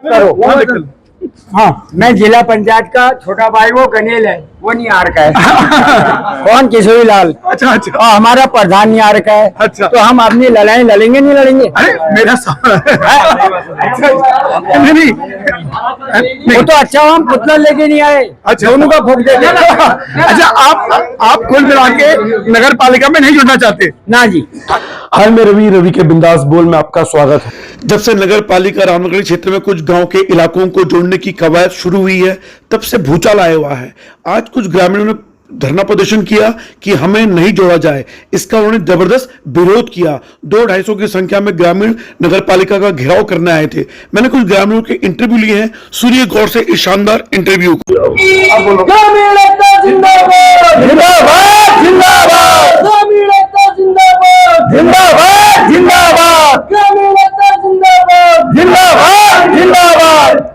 करो। हाँ, मैं जिला पंचायत का छोटा भाई, वो गनेल है, वो निहार का है। कौन? किशोरी लाल। अच्छा अच्छा। और हमारा प्रधान निहार का है। अच्छा। तो हम अपनी लड़ाई लड़ेंगे नहीं लड़ेंगे? अरे मेरा सवाल नहीं वो तो अच्छा, हम पुतला लेके नहीं आए। अच्छा। दोनों का फूक देंगे। अच्छा, आप कुल मिला के नगर पालिका में नहीं जुड़ना चाहते? ना जी। हाय, मैं रवि के बिंदास बोल में आपका स्वागत है। जब से नगर पालिका रामनगरी क्षेत्र में कुछ गांव के इलाकों को जोड़ने की कवायद शुरू हुई है, तब से भूचाल आया हुआ है। आज कुछ ग्रामीणों ने धरना प्रदर्शन किया कि हमें नहीं जोड़ा जाए। इसका उन्होंने जबरदस्त विरोध किया। 200-250 की संख्या में ग्रामीण नगर पालिका का घेराव करने आए थे। मैंने कुछ ग्रामीणों के इंटरव्यू लिए हैं। सुनिए गौर से इस शानदार इंटरव्यू को। ग्रामीण एकता जिंदाबाद, जिंदाबाद, जिंदाबाद। ग्रामीण एकता जिंदाबाद, जिंदाबाद, जिंदाबाद। ग्रामीण एकता जिंदाबाद, जिंदाबाद, जिंदाबाद।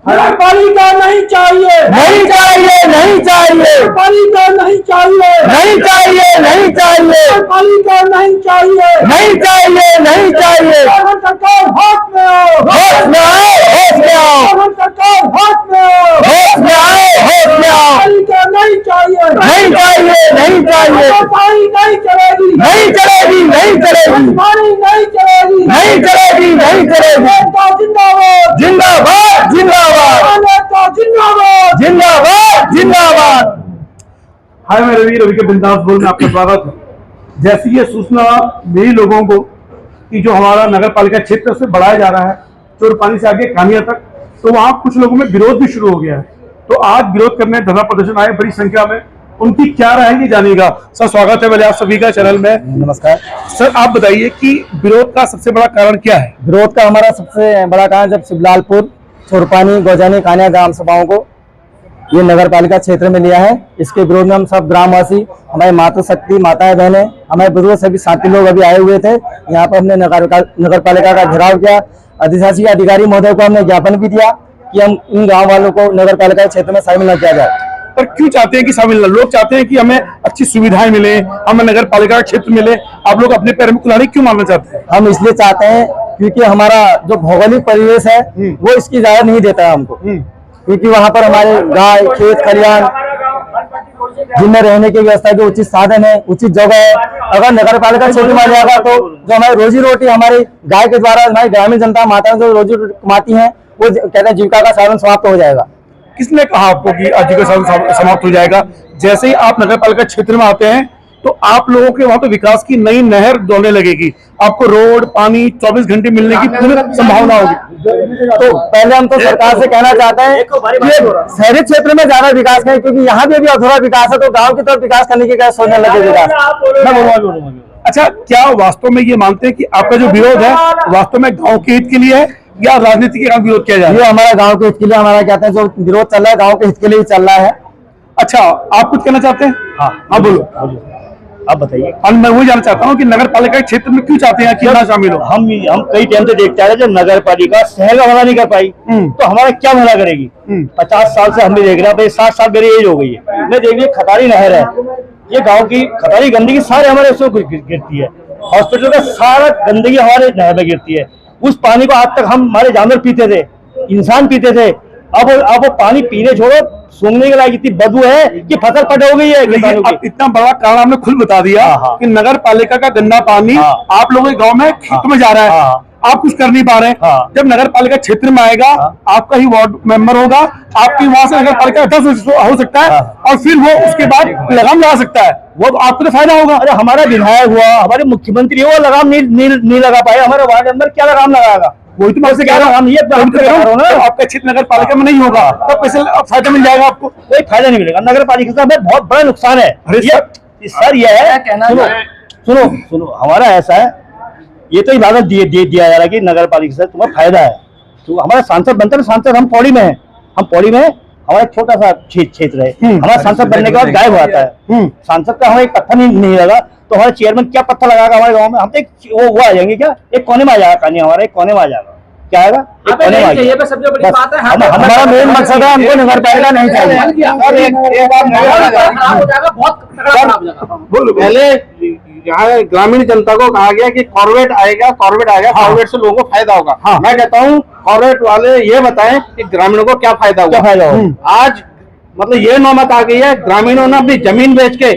नगर पालिका नहीं चाहिए, नहीं चाहिए, नहीं चाहिए। पालिका नहीं चाहिए, नहीं चाहिए, नहीं चाहिए। पालिका नहीं चाहिए, नहीं चाहिए, नहीं चाहिए। सरकार होश में आओ, होश में आओ, होश में आओ। सरकार होश में आओ, होश में आओ, होश में आओ। पालिका नहीं चाहिए, नहीं चाहिए, नहीं चाहिए। पानी नहीं चलेगी, नहीं चलेगी, नहीं चलेगी। पानी नहीं चलेगी, नहीं चलेगी, नहीं चलेगी। जिंदाबाद, जिंदाबाद, जिंदाबाद, जिंदाबाद, जिंदाबाद, जिंदाबाद। हाय, मैं रवि के बिंदास बोल में आपका स्वागत है। जैसी ये सूचना मिली लोगों को कि जो हमारा नगर पालिका क्षेत्र से बढ़ाया जा रहा है चोरपानी से आगे कानिया तक, तो वहां कुछ लोगों में विरोध भी शुरू हो गया है। तो आज विरोध करने धरना प्रदर्शन आए बड़ी संख्या में। उनकी क्या राय है ये जानिएगा। सर, स्वागत है पहले आप सभी का चैनल में। नमस्कार सर, आप बताइए कि विरोध का सबसे बड़ा कारण क्या है? विरोध का हमारा सबसे बड़ा कारण, जब शिवलालपुर, चोरपानी, गौजानी, कान्या ग्राम सभाओं को ये नगर पालिका क्षेत्र में लिया है, इसके विरोध में हम सब ग्रामवासी, हमारे मातृशक्ति, माताएं, बहनें, हमारे बुजुर्ग, सभी साथी लोग अभी आए हुए थे। यहाँ पर हमने नगर पालिका का घेराव किया। अधिशासी अधिकारी महोदय को हमने ज्ञापन भी दिया कि हम इन गाँव वालों को नगर पालिका क्षेत्र में शामिल न किया जाए। पर क्यों चाहते हैं कि शामिल? लोग चाहते हैं कि हमें अच्छी सुविधाएं मिले, हमें नगर पालिका क्षेत्र मिले। आप लोग अपने पैर में कुल्हाड़ी क्यों मारना चाहते हैं? हम इसलिए चाहते हैं क्योंकि हमारा जो भौगोलिक परिवेश है वो इसकी इजाजत नहीं देता है हमको। क्योंकि वहाँ पर हमारे गाय, खेत, खलिहान, जिनमें रहने की व्यवस्था के उचित साधन है, उचित जगह है। अगर नगर पालिका क्षेत्र में आ जाएगा तो जो हमारी रोजी रोटी, हमारी गाय के द्वारा हमारी ग्रामीण जनता, माताएं जो रोजी रोटी कमाती हैं, वो कहते हैं जीविका का साधन समाप्त हो जाएगा। किसने कहा आपको कि आजीविका साधन समाप्त हो जाएगा? जैसे ही आप नगर पालिका क्षेत्र में आते हैं तो आप लोगों के वहां तो विकास की नई नहर दौड़ने लगेगी। आपको रोड, पानी 24 घंटे मिलने की पूरी संभावना होगी। तो पहले हम तो सरकार से कहना चाहते हैं कि शहरी क्षेत्र में ज्यादा विकास करें, क्योंकि यहाँ भी अभी अधूरा विकास है। तो गांव की तरफ विकास करने की क्या सोचने लगे विकास। मैं बोलूंगा। अच्छा, क्या वास्तव में ये मानते हैं कि आपका जो विरोध है वास्तव में गाँव के हित के लिए है या राजनीति के कारण विरोध किया जा रहा है? ये हमारा गाँव के हित के लिए, हमारा कहते हैं जो विरोध चल रहा है गाँव के हित के लिए चल रहा है। अच्छा, आप कुछ कहना चाहते हैं? हाँ, बोलो, आप बताइए। मैं वही जानना चाहता हूँ कि नगर पालिका क्षेत्र में क्यों चाहते हैं कि ना शामिल हो? हम कई टाइम से देखते आ रहे हैं, जब नगर पालिका शहर का भला नहीं कर पाई तो हमारा क्या भला करेगी? 50 साल से हम भी देख रहे हैं। भाई 60 साल मेरी एज हो गई है। मैं देख रही खतारी नहर है, ये गांव की खतारी गंदगी सारे हमारे उसमें गिरती है। हॉस्पिटल का सारा गंदगी हमारे नहर में गिरती है। उस पानी को आज तक हमारे जानवर पीते थे, इंसान पीते थे। अब वो पानी पीने छोड़ो, सूंघने के लायक इतनी बदबू है कि फसल पट हो गई है। अब इतना बड़ा कारण आपने खुद बता दिया कि नगर पालिका का गंदा पानी आप लोगों के गांव में खेत में जा रहा है। आप कुछ कर नहीं पा रहे हैं। जब नगर पालिका क्षेत्र में आएगा, आपका ही वार्ड मेंबर होगा, आपकी वहां से नगर पालिका अध्यक्ष हो सकता है और फिर वो उसके बाद लगाम लगा सकता है। वो आपको तो फायदा होगा। अरे हमारा विधायक हुआ, हमारे मुख्यमंत्री हुआ, लगाम नहीं लगा पाए। हमारा वार्ड मेंबर क्या लगाम लगाएगा? वही तो मैं कह रहा हूँ। आपका क्षेत्र नगर पालिका में नहीं होगा तब कैसे फायदा मिल जाएगा आपको? कोई फायदा नहीं मिलेगा। नगर पालिका से हमें बहुत बड़ा नुकसान है। सर ये है, सुनो, हमारा ऐसा है, ये तो इजाजत दिया जा रहा है कि नगर पालिका से तुम्हें फायदा है। तो हमारा सांसद बनता है, सांसद हम पौड़ी में है, हमारा छोटा सा क्षेत्र है। हमारा सांसद बनने के बाद गायब हो जाता है। सांसद का हमें एक पत्थर नहीं लगा तो हमारे चेयरमैन क्या पत्थर लगाएगा हमारे गांव में? हम तो वो आ जाएंगे क्या? एक कोने में आ जाएगा कहानी, हमारा एक कोने में आ जाएगा। क्या आएगा? एक कोने में आ जाएगा। सबसे बड़ी बात है हमारा मेन मकसद है, हमको नगर पालिका नहीं चाहिए। पहले यहाँ ग्रामीण जनता को कहा गया कि कॉर्बेट आएगा कॉर्बेट से लोगों को फायदा होगा। मैं कहता हूँ कॉर्बेट वाले ये बताएं कि ग्रामीणों को क्या फायदा होगा। आज मतलब ये नौबत आ गई है, ग्रामीणों ने अपनी जमीन बेच के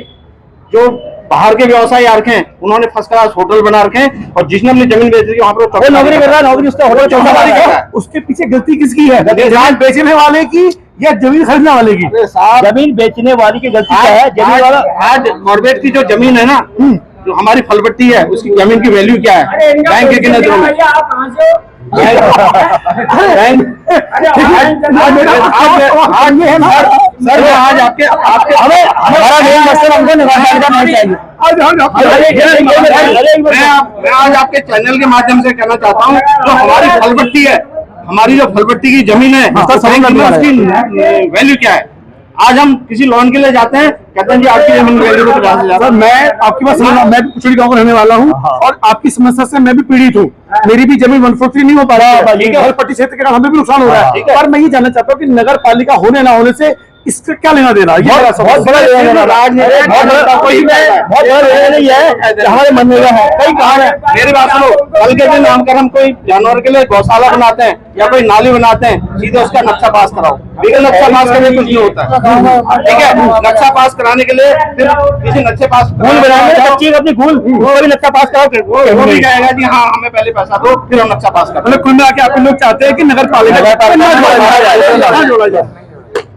जो बाहर के व्यवसाय आ रखे हैं उन्होंने फर्स्ट क्लास होटल बना रखे हैं, और जिसने अपनी जमीन बेच दी वहाँ पर नौकरी कर रहा है, नौकरी उसका होटल चौथा वाली का, उसके पीछे गलती किसकी है? जमीन बेचने वाले की या जमीन खरीदने वाले की? जमीन बेचने वाली की गलती क्या है? जमीन वाला आज कॉर्बेट की जो जमीन है ना, जो हमारी फलपट्टी है, उसकी जमीन की वैल्यू क्या है बैंक के नजरों में? आज आपके हमारा मेन मकसद हमको नगरपालिका नहीं चाहिए। मैं आज आपके चैनल के माध्यम से कहना चाहता हूँ, जो हमारी फलपट्टी है, हमारी जो फलपट्टी की जमीन है, उसकी वैल्यू क्या है? आज हम किसी लोन के लिए जाते हैं, कहते हैं जी आपकी जमीन वैल्यू को 50,000। सर मैं आपकी बात समझ रहा हूं, मैं भी कुचड़ी गांव का रहने वाला हूं और आपकी समस्या से मैं भी पीड़ित हूं। मेरी भी जमीन 143 नहीं हो पा रहा है, फलपट्टी क्षेत्र के कारण हमें भी नुकसान हो रहा है। पर मैं ये जानना चाहता हूँ कि नगर पालिका होने ना होने से इसका क्या लेना देना? ये बहुत बड़ा नहीं है, हमारे मन में है कई कारण है। मेरी बात सुनो, कल के दिन हम कोई जानवर के लिए गौशाला बनाते हैं या कोई नाली बनाते हैं, सीधे उसका नक्शा पास कराओ। बिना नक्शा पास करने कुछ नहीं होता है, ठीक है? नक्शा पास कराने के लिए फिर किसी नक्शे पास भूल बनाएंगे, बच्ची अपनी भूल वो भी नक्शा पास कराओ, वो भी कहेगा जी हाँ हमें पहले पैसा दो फिर हम नक्शा पास करें। मतलब कुल मिला के आप लोग चाहते हैं कि नगर पालिका जोड़ा जाए।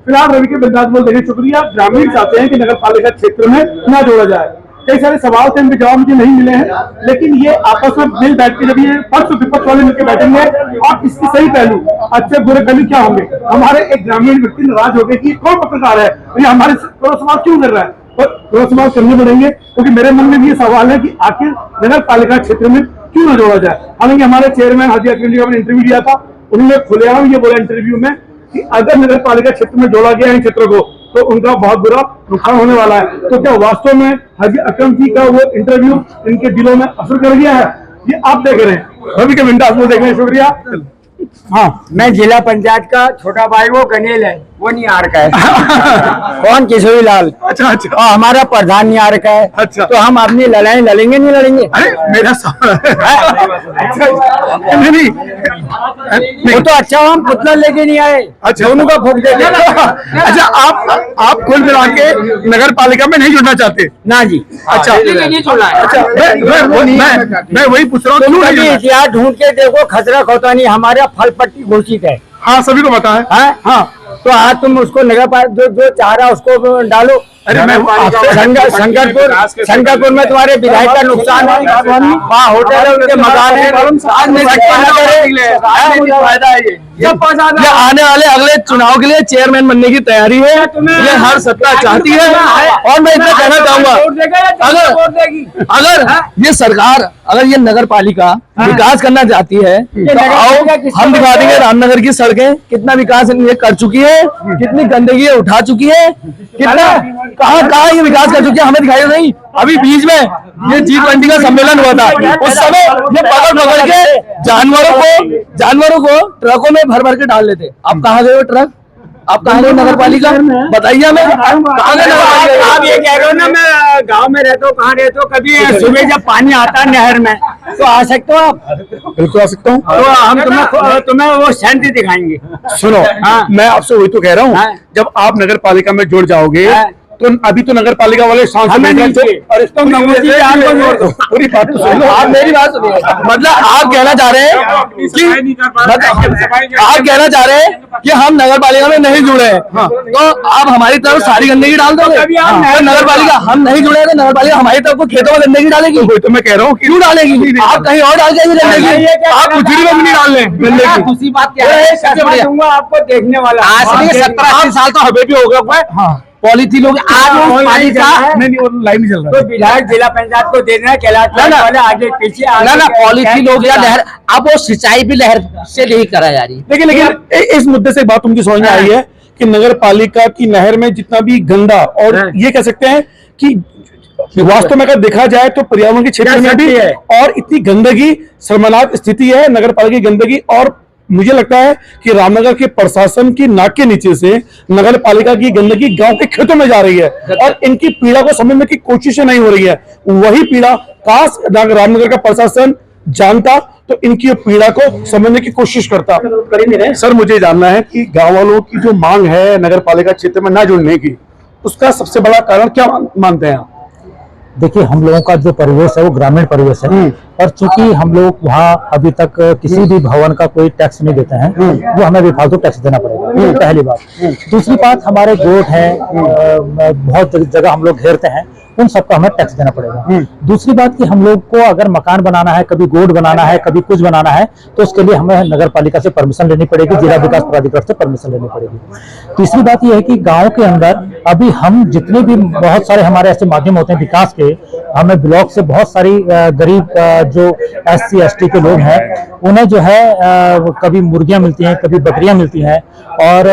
फिलहाल रवि के बिंदास बोल देखिए, शुक्रिया। ग्रामीण चाहते हैं कि नगर पालिका क्षेत्र में न जोड़ा जाए। कई सारे सवाल थे, इनके जवाब मुझे नहीं मिले हैं, लेकिन ये आपस में मिल बैठ के जब ये पक्ष विपक्ष वाले मिलकर बैठेंगे और इसके सही पहलू, अच्छे बुरे पहलू क्या होंगे। हमारे एक ग्रामीण व्यक्ति नाराज हो गए कि कौन पत्रकार है, ये हमारे सवाल क्यों कर रहा है, पर सवाल करने पड़ेंगे क्योंकि मेरे मन में भी ये सवाल है कि आखिर नगर पालिका क्षेत्र में क्यों न जोड़ा जाए। हालांकि हमारे चेयरमैन हाजी अकील जी ने इंटरव्यू दिया था, उन्होंने खुलेआम ये बोला इंटरव्यू में कि अगर नगर पालिका क्षेत्र में जोड़ा गया इन क्षेत्रों को तो उनका बहुत बुरा नुकसान होने वाला है। तो क्या वास्तव में हाजी अकरम जी का वो इंटरव्यू इनके दिलों में असर कर गया है? ये आप देख रहे हैं, रवि के बिंदास को देख रहे हैं, शुक्रिया। हाँ, मैं जिला पंचायत का छोटा भाई, वो गनेल है, वो निहार का है। कौन? किशोरी लाल। अच्छा अच्छा। और हमारा प्रधान निहार का है। अच्छा। तो हम अपनी लड़ाई लड़ेंगे नहीं लड़ेंगे? अरे मेरा नहीं, वो तो अच्छा हम पुतला लेके नहीं आए, अच्छा दोनों का फूक देंगे। अच्छा, आप कुल मिला के नगर पालिका में नहीं जुड़ना चाहते? ना जी। अच्छा अच्छा, मैं वही पूछ रहा हूँ, इतिहास ढूंढ के देखो, खसरा खोतानी हमारा फलपट्टी घोषित है। हाँ सभी को पता है। हाँ तो आज तुम उसको नगर पालिका जो चाह रहा उसको डालो। अरे मैं शंकरपुर में तुम्हारे विधायक का नुकसान है, वहाँ होटल है, उनके मकान है, फायदा है। ये आने वाले अगले चुनाव के लिए चेयरमैन बनने की तैयारी है, ये हर सत्ता चाहती है। और मैं इतना कहना चाहूंगा, अगर ये सरकार, अगर ये नगर पालिका विकास करना चाहती है तो आओ हम दिखा देंगे रामनगर की सड़कें कितना विकास ये कर चुकी है, कितनी गंदगी उठा चुकी है, कितना कहाँ ये विकास कर चुकी है, हमें दिखाई नहीं। अभी बीच में ये G20 का सम्मेलन हुआ था, उस समय ये पकड़ के जानवरों को ट्रकों में भर भर के डाल लेते। अब कहाँ गए वो ट्रक? आप कहाँ गए नगर पालिका? बताइए हमें, कहाँ गए नगर पालिका? आप ये कह रहे हो ना, मैं गांव में रहता हूँ, कहाँ रहते हो? कभी सुबह जब पानी आता है नहर में तो आ सकते हो आप? बिल्कुल आ सकता हूँ। तो हम तुम्हें वो शांति दिखाएंगे। सुनो, मैं आपसे वही तो कह रहा हूँ, जब आप नगर पालिका में जुड़ जाओगे तो अभी तो नगर पालिका वाले सांसद पूरी बात तो सुन लो, आप मेरी बात सुनिए। मतलब आप कहना चाह रहे हैं कि हम नगर पालिका में नहीं जुड़े हैं, तो आप हमारी तरफ सारी गंदगी डाल दोगे? नगर पालिका हम नहीं जुड़े तो नगर पालिका हमारी तरफ को खेतों में गंदगी डालेगी? वही तो मैं कह रहा हूँ, क्यों डालेगी? आप कहीं और डाल जाएंगे गंदगी, आप कुछ भी नहीं डाल रहे। दूसरी बात क्या है, आपको देखने वाला आज 17-18 साल तो हमें भी हो गया। पॉलिथीन लोग आज पानी का लाइन नहीं चल रहा, तो विधायक जिला पंचायत को देना है, आगे पीछे ना पॉलिथीन लोग या लहर, अब वो सिंचाई भी लहर से नहीं करा जा रही। लेकिन इस मुद्दे से बात उनकी समझ में आई है कि नगर पालिका की नहर में जितना भी गंदा, और ये कह सकते हैं कि वास्तव में अगर देखा जाए तो पर्यावरण के क्षेत्र में भी और इतनी गंदगी, शर्मनाक स्थिति है नगर पालिका की गंदगी, और मुझे लगता है कि रामनगर के प्रशासन की नाक के नीचे से नगर पालिका की गंदगी गांव के खेतों में जा रही है और इनकी पीड़ा को समझने की कोशिश नहीं हो रही है। वही पीड़ा काश रामनगर का प्रशासन जानता तो इनकी पीड़ा को समझने की कोशिश करता। सर, मुझे जानना है कि गांव वालों की जो मांग है नगर पालिका क्षेत्र में न जुड़ने की, उसका सबसे बड़ा कारण क्या मानते हैं आप? देखिए, हम लोगों का जो परिवेश है वो ग्रामीण परिवेश है और चूंकि हम लोग वहाँ अभी तक किसी भी भवन का कोई टैक्स नहीं देते हैं, वो हमें बेफालतू टैक्स देना पड़ेगा, पहली बात। दूसरी बात, हमारे गोट हैं, बहुत जगह हम लोग घेरते हैं, उन सबका हमें टैक्स देना पड़ेगा। दूसरी बात कि हम लोग को अगर मकान बनाना है, कभी गोट बनाना है, कभी कुछ बनाना है, तो उसके लिए हमें नगर पालिका से परमिशन लेनी पड़ेगी, जिला विकास प्राधिकरण से परमिशन लेनी पड़ेगी। तीसरी बात यह है कि गांव के अंदर अभी हम जितने भी बहुत सारे हमारे ऐसे माध्यम होते हैं विकास के, हमें ब्लॉक से बहुत सारी गरीब जो SC ST के लोग हैं उन्हें जो है कभी मुर्गियां मिलती हैं, कभी बकरियां मिलती हैं और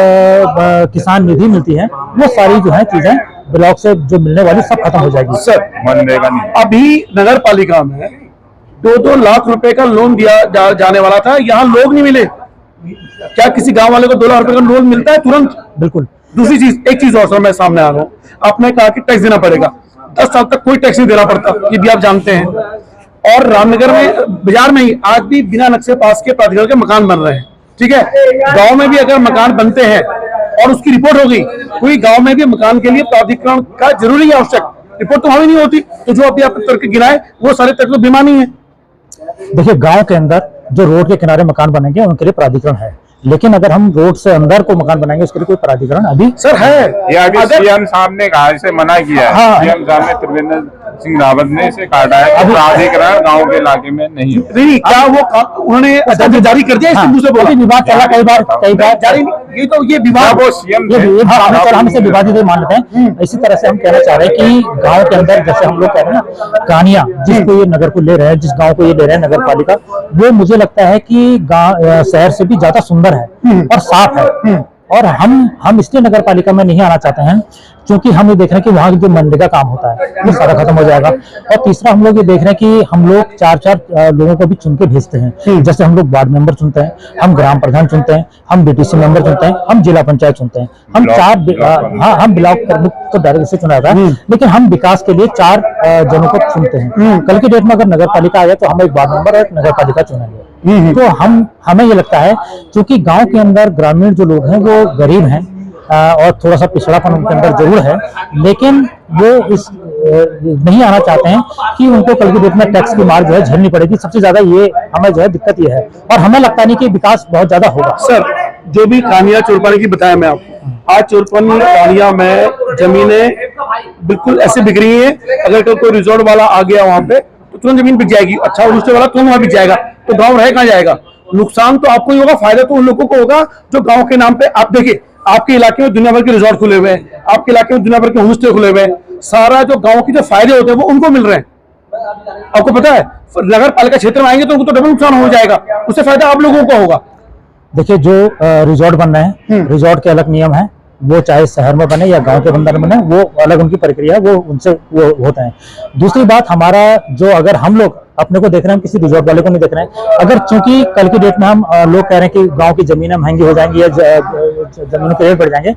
किसान निधि मिलती है। वो सारी जो है चीजें ब्लॉक से जो मिलने वाली सब खत्म हो जाएगी। सर, अभी नगर पालिका में 2-2 लाख रुपए का लोन दिया जाने वाला था, यहाँ लोग नहीं मिले। क्या किसी गांव वाले को 2 लाख रुपए का लोन मिलता है तुरंत? बिल्कुल। दूसरी चीज, एक चीज और सर मैं सामने आ रहा हूँ, आपने कहा कि टैक्स देना पड़ेगा। 10 साल तक कोई टैक्स नहीं देना पड़ता, ये भी आप जानते हैं। और रामनगर में बाजार में ही आज भी बिना नक्शे पास के प्राधिकरण के मकान बन रहे हैं, ठीक है। गांव में भी अगर मकान बनते हैं और उसकी रिपोर्ट हो गई, कोई गांव में भी मकान के लिए प्राधिकरण का जरूरी है, आवश्यक रिपोर्ट तो हमें नहीं होती, तो जो अभी आप तर्क गिनाए वो सारे तर्क तो बेमानी है। देखिए, गांव के अंदर जो रोड के किनारे मकान बनेंगे उनके लिए प्राधिकरण है, लेकिन अगर हम रोड से अंदर को मकान बनाएंगे उसके लिए कोई प्राधिकरण अभी सर है। ये अभी सीएम साहब ने कहा, इसे मना किया है। हाँ। सीएम साहब ने त्रिवेंद्र सिंह रावत ने इसे काटा है, अभी प्राधिकरण गांव के इलाके में नहीं है। नहीं, क्या वो उन्होंने जारी कर दिया? हाँ, से बोला विवाद चला कई बार जारी नहीं, ये तो ये विवाद वो सीएम हम इसे विवादित मान लेते हैं। इसी तरह से हम कहना चाह रहे हैं कि गांव के अंदर जैसे हम लोग कह रहे हैं ना, कहानियां जिसको ये नगर को ले रहे हैं, जिस गांव को ये ले रहे हैं नगर पालिका, वो मुझे लगता है कि शहर से भी ज्यादा सुंदर है और साफ है। और हम इसलिए नगर पालिका में नहीं आना चाहते हैं क्योंकि हम ये देख रहे हैं कि वहाँ जो मनरेगा काम होता है वो सारा खत्म हो जाएगा। और तीसरा, हम लोग ये देख रहे हैं कि हम लोग 4 लोगों को भी चुन के भेजते हैं। जैसे हम लोग वार्ड मेंबर चुनते हैं, हम ग्राम प्रधान चुनते हैं, हम BTC मेंबर चुनते हैं, हम जिला पंचायत चुनते हैं, हम ब्लॉक प्रमुख तो डायरेक्ट से चुना था, लेकिन हम विकास के लिए 4 जनों को चुनते हैं। कल की डेट में अगर नगर पालिका आ जाए तो हम एक वार्ड मेंबर और एक नगर पालिका चुनेंगे। तो हमें ये लगता है क्योंकि गांव के अंदर ग्रामीण जो लोग हैं वो गरीब हैं और थोड़ा सा पिछड़ापन उनके अंदर जरूर है, लेकिन वो इस नहीं आना चाहते हैं कि उनको कल की डेट में टैक्स की मार जो है झेलनी पड़ेगी। सबसे ज्यादा ये हमें जो है दिक्कत ये है, और हमें लगता नहीं कि विकास बहुत ज्यादा होगा। सर, जो भी कानिया चोरपानी की बताया मैं आपको, आज चोरपानी कानिया में जमीनें बिल्कुल ऐसे बिक रही है, अगर कल कोई रिजॉर्ट वाला आ गया वहां पे तो तुरंत जमीन बिक जाएगी, अच्छा रिश्ते वाला तुरंत वहां बिक जाएगा, तो गांव रह कहाँ जाएगा? नुकसान तो आपको ही होगा, फायदा तो उन लोगों को होगा जो गांव के नाम पे। आप देखिए, आपके इलाके में दुनिया भर के रिजॉर्ट खुले हुए हैं, आपके इलाके में दुनिया भर के होमस्टे खुले हुए हैं, सारा जो गांव के जो फायदे होते हैं वो उनको मिल रहे हैं। आपको पता है, नगर पालिका क्षेत्र में आएंगे तो उनको तो डबल नुकसान हो जाएगा, उससे फायदा आप लोगों को होगा। देखिए, जो रिजॉर्ट बन रहे हैं, रिजॉर्ट के अलग नियम है, वो चाहे शहर में बने या गांव के अंदर बने, वो अलग उनकी प्रक्रिया, वो उनसे वो होता है। दूसरी बात, हमारा जो अगर हम लोग अपने को देख रहे हैं, हम किसी रिजॉर्ट वाले को नहीं देख रहे हैं। अगर चूंकि कल की डेट में हम लोग कह रहे हैं कि गांव की जमीनें महंगी हो जाएंगी या जमीनों के रेट बढ़ जाएंगे,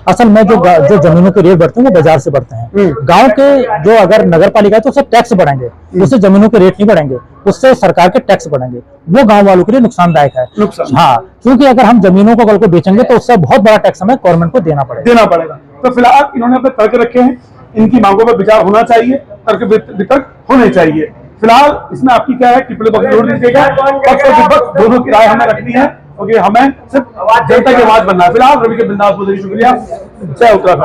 असल में जो जमीनों के रेट बढ़ते हैं वो बाजार से बढ़ते हैं। गांव के जो अगर नगर पालिका है तो उससे टैक्स बढ़ेंगे, उससे जमीनों के रेट नहीं बढ़ेंगे, उससे सरकार के टैक्स बढ़ेंगे, वो गांव वालों के लिए नुकसानदायक है। हाँ, क्योंकि अगर हम जमीनों को कल को बेचेंगे तो उससे बहुत बड़ा टैक्स हमें गवर्नमेंट को देना पड़ेगा। तो फिलहाल इन्होंने अपने तर्क रखे हैं, इनकी मांगों पर विचार होना चाहिए, तर्क वितर्क होने चाहिए। फिलहाल इसमें आपकी क्या है, टिप्पणी बॉक्स जरूर दीजिएगा। पक्ष और विपक्ष दोनों की राय हमें रखनी है, क्योंकि हमें सिर्फ जनता की आवाज बनना है। फिलहाल रवि के बिंदास, बहुत शुक्रिया। जय उत्तराखंड।